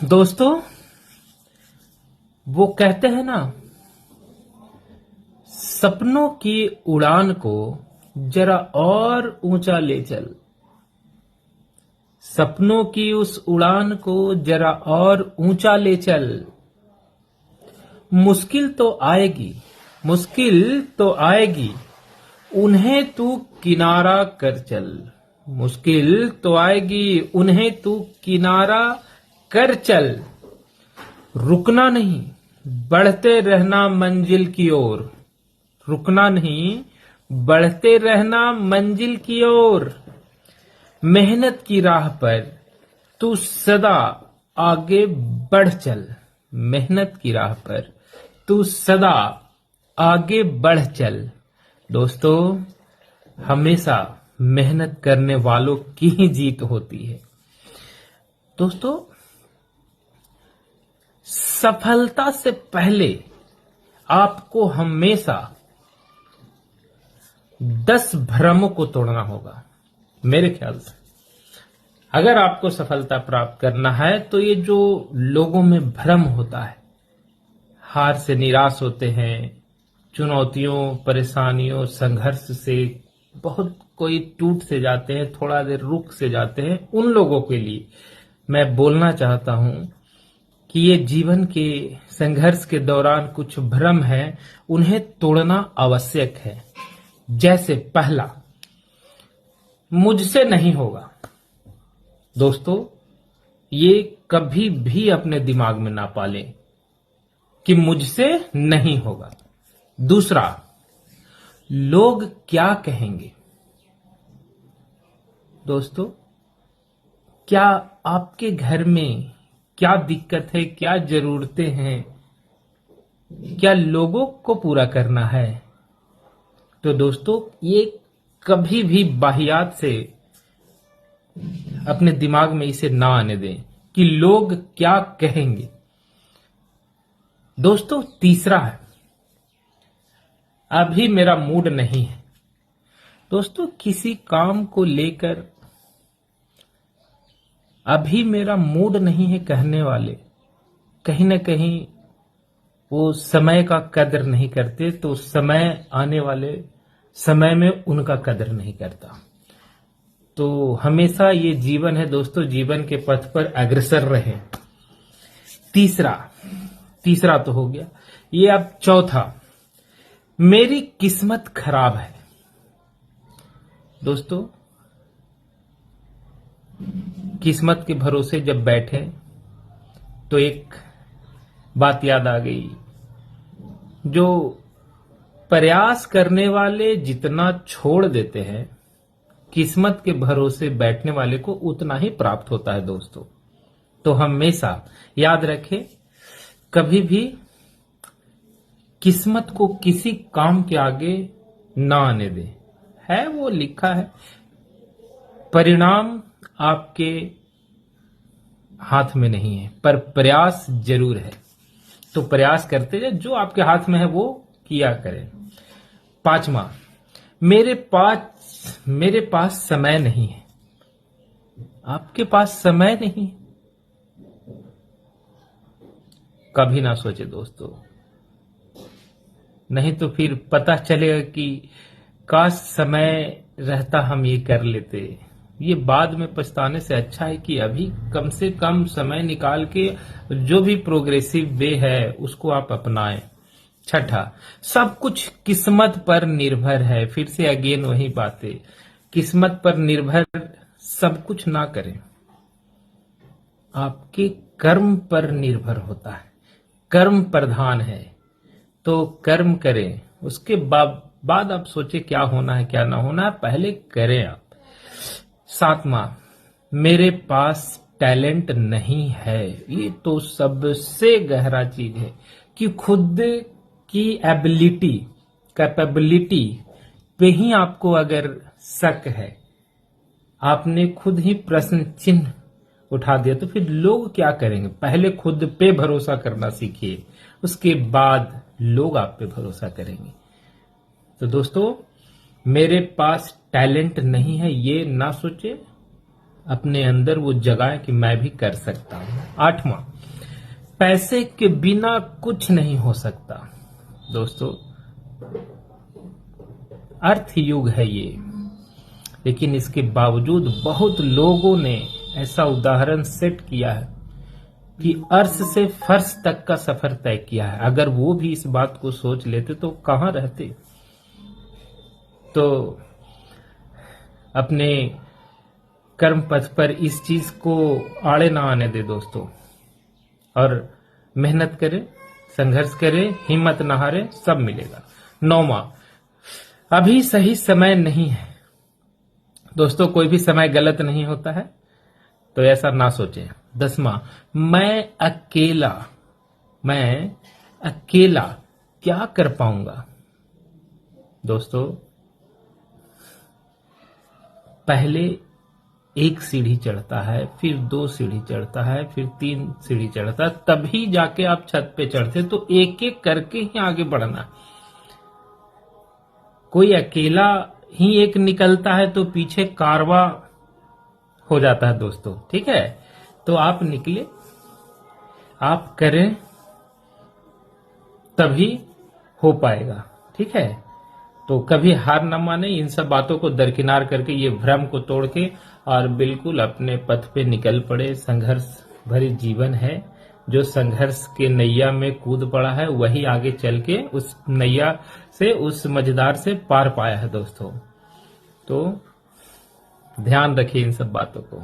दोस्तों, वो कहते हैं ना, सपनों की उड़ान को जरा और ऊंचा ले चल। सपनों की उस उड़ान को जरा और ऊंचा ले चल। मुश्किल तो आएगी, मुश्किल तो आएगी, उन्हें तू किनारा कर चल। मुश्किल तो आएगी, उन्हें तू किनारा कर चल। रुकना नहीं, बढ़ते रहना मंजिल की ओर। रुकना नहीं, बढ़ते रहना मंजिल की ओर। मेहनत की राह पर तू सदा आगे बढ़ चल। मेहनत की राह पर तू सदा आगे बढ़ चल। दोस्तों, हमेशा मेहनत करने वालों की ही जीत होती है। दोस्तों, सफलता से पहले आपको हमेशा 10 भ्रमों को तोड़ना होगा। मेरे ख्याल से अगर आपको सफलता प्राप्त करना है तो ये जो लोगों में भ्रम होता है, हार से निराश होते हैं, चुनौतियों, परेशानियों, संघर्ष से बहुत कोई टूट से जाते हैं, थोड़ा देर रुक से जाते हैं, उन लोगों के लिए मैं बोलना चाहता हूं कि ये जीवन के संघर्ष के दौरान कुछ भ्रम है, उन्हें तोड़ना आवश्यक है। जैसे पहला, मुझसे नहीं होगा। दोस्तों, ये कभी भी अपने दिमाग में ना पालें कि मुझसे नहीं होगा। दूसरा, लोग क्या कहेंगे। दोस्तों, क्या आपके घर में क्या दिक्कत है, क्या जरूरतें हैं, क्या लोगों को पूरा करना है? तो दोस्तों, ये कभी भी बाहियात से अपने दिमाग में इसे ना आने दें कि लोग क्या कहेंगे। दोस्तों, तीसरा है, अभी मेरा मूड नहीं है। दोस्तों, किसी काम को लेकर अभी मेरा मूड नहीं है कहने वाले कहीं ना कहीं वो समय का कदर नहीं करते, तो समय आने वाले समय में उनका कदर नहीं करता। तो हमेशा ये जीवन है दोस्तों, जीवन के पथ पर अग्रसर रहे। तीसरा तो हो गया, ये अब चौथा, मेरी किस्मत खराब है। दोस्तों, किस्मत के भरोसे जब बैठे तो एक बात याद आ गई, जो प्रयास करने वाले जितना छोड़ देते हैं, किस्मत के भरोसे बैठने वाले को उतना ही प्राप्त होता है। दोस्तों, तो हमेशा याद रखें, कभी भी किस्मत को किसी काम के आगे ना आने दें। है वो लिखा है, परिणाम आपके हाथ में नहीं है, पर प्रयास जरूर है। तो प्रयास करते जाए, जो आपके हाथ में है वो किया करें। 5वां, मेरे पास समय नहीं है। आपके पास समय नहीं, कभी ना सोचे दोस्तों, नहीं तो फिर पता चलेगा कि काश समय रहता हम ये कर लेते। ये बाद में पछताने से अच्छा है कि अभी कम से कम समय निकाल के जो भी प्रोग्रेसिव वे है उसको आप अपनाएं। 6, सब कुछ किस्मत पर निर्भर है। फिर से अगेन वही बातें, किस्मत पर निर्भर सब कुछ ना करें, आपके कर्म पर निर्भर होता है। कर्म प्रधान है, तो कर्म करें, उसके बाद आप सोचे क्या होना है क्या ना होना है, पहले करें आप। 7वां, मेरे पास टैलेंट नहीं है। ये तो सबसे गहरा चीज है कि खुद की एबिलिटी, कैपेबिलिटी पे ही आपको अगर शक है, आपने खुद ही प्रश्न चिन्ह उठा दिया, तो फिर लोग क्या करेंगे। पहले खुद पे भरोसा करना सीखिए, उसके बाद लोग आप पे भरोसा करेंगे। तो दोस्तों, मेरे पास टैलेंट नहीं है ये ना सोचे, अपने अंदर वो जगाए कि मैं भी कर सकता हूं। 8वां, पैसे के बिना कुछ नहीं हो सकता दोस्तों, अर्थ युग है ये। लेकिन इसके बावजूद बहुत लोगों ने ऐसा उदाहरण सेट किया है कि अर्श से फर्श तक का सफर तय किया है। अगर वो भी इस बात को सोच लेते तो कहां रहते। तो अपने कर्म पथ पर इस चीज को आड़े ना आने दे दोस्तों, और मेहनत करें, संघर्ष करें, हिम्मत न हारे, सब मिलेगा। 9वां, अभी सही समय नहीं है दोस्तों, कोई भी समय गलत नहीं होता है, तो ऐसा ना सोचें। 10वां, मैं अकेला क्या कर पाऊंगा। दोस्तों पहले एक सीढ़ी चढ़ता है, फिर 2 सीढ़ी चढ़ता है, फिर 3 सीढ़ी चढ़ता है, तभी जाके आप छत पे चढ़ते। तो एक एक करके ही आगे बढ़ना। कोई अकेला ही एक निकलता है तो पीछे कारवा हो जाता है दोस्तों, ठीक है। तो आप निकले, आप करें, तभी हो पाएगा, ठीक है। तो कभी हार न माने, इन सब बातों को दरकिनार करके, ये भ्रम को तोड़ के, और बिल्कुल अपने पथ पे निकल पड़े। संघर्ष भरी जीवन है, जो संघर्ष के नैया में कूद पड़ा है वही आगे चल के उस नैया से, उस मझधार से पार पाया है दोस्तों। तो ध्यान रखिए इन सब बातों को।